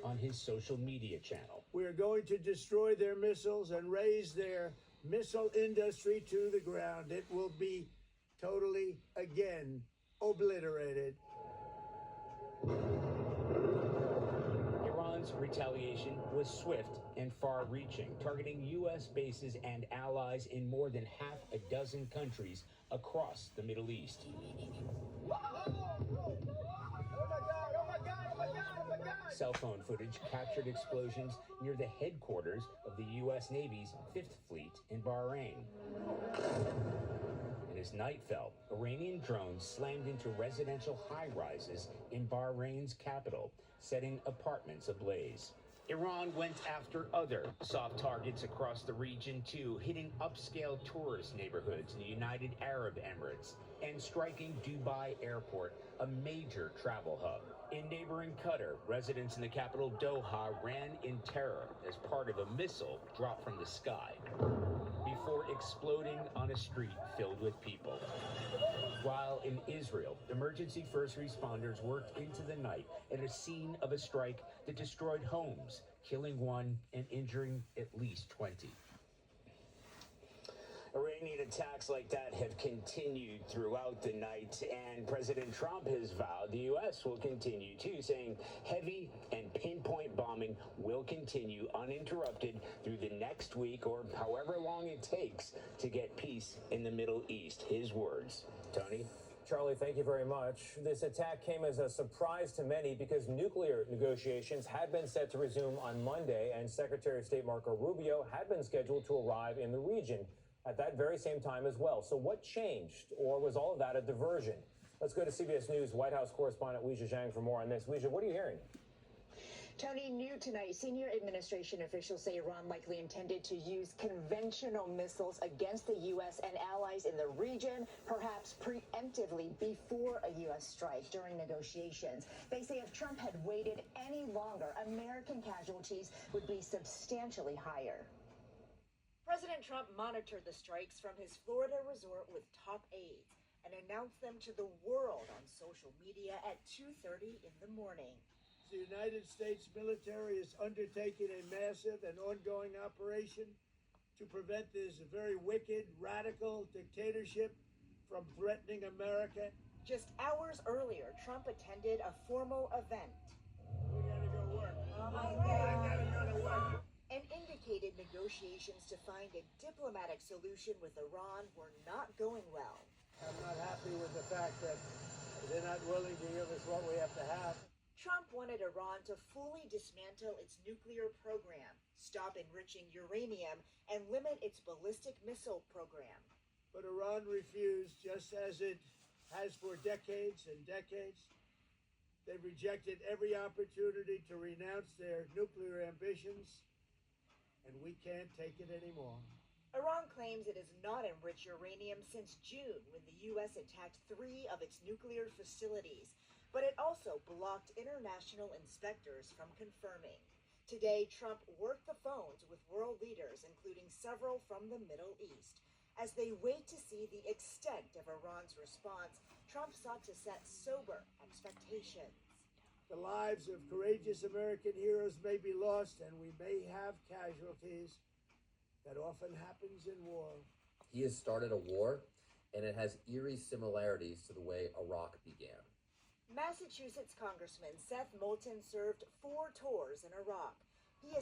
On his social media channel. We're going to destroy their missiles and raise their missile industry to the ground. It will be totally, again, obliterated. Iran's retaliation was swift and far-reaching, targeting U.S. bases and allies in more than half a dozen countries across the Middle East. Cell phone footage captured explosions near the headquarters of the U.S. Navy's Fifth Fleet in Bahrain. And as night fell, Iranian drones slammed into residential high-rises in Bahrain's capital, setting apartments ablaze. Iran went after other soft targets across the region too, hitting upscale tourist neighborhoods in the United Arab Emirates and striking Dubai Airport, a major travel hub. In neighboring Qatar, residents in the capital Doha ran in terror as part of a missile dropped from the sky before exploding on a street filled with people. While in Israel, emergency first responders worked into the night at a scene of a strike that destroyed homes, killing one and injuring at least 20. Iranian attacks like that have continued throughout the night, and President Trump has vowed the U.S. will continue too, saying heavy and pinpoint bombing will continue uninterrupted through the next week or however long it takes to get peace in the Middle East. His words. Tony? Charlie, thank you very much. This attack came as a surprise to many because nuclear negotiations had been set to resume on Monday, and Secretary of State Marco Rubio had been scheduled to arrive in the region at that very same time as well. So what changed, or was all of that a diversion? Let's go to CBS News White House correspondent Weijia Zhang for more on this. Weijia, what are you hearing? Tony, new tonight, senior administration officials say Iran likely intended to use conventional missiles against the U.S. and allies in the region, perhaps preemptively before a U.S. strike during negotiations. They say if Trump had waited any longer, American casualties would be substantially higher. President Trump monitored the strikes from his Florida resort with top aides and announced them to the world on social media at 2:30 in the morning. The United States military is undertaking a massive and ongoing operation to prevent this very wicked, radical dictatorship from threatening America. Just hours earlier, Trump attended a formal event. We gotta go work. I gotta go to work. And indicated negotiations to find a diplomatic solution with Iran were not going well. I'm not happy with the fact that they're not willing to give us what we have to have. Trump wanted Iran to fully dismantle its nuclear program, stop enriching uranium, and limit its ballistic missile program. But Iran refused, just as it has for decades and decades. They've rejected every opportunity to renounce their nuclear ambitions, and we can't take it anymore. Iran claims it has not enriched uranium since June, when the U.S. attacked 3 of its nuclear facilities, but it also blocked international inspectors from confirming. Today, Trump worked the phones with world leaders, including several from the Middle East. As they wait to see the extent of Iran's response, Trump sought to set sober expectations. The lives of courageous American heroes may be lost, and we may have casualties. That often happens in war. He has started a war, and it has eerie similarities to the way Iraq began. Massachusetts Congressman Seth Moulton served 4 tours in Iraq.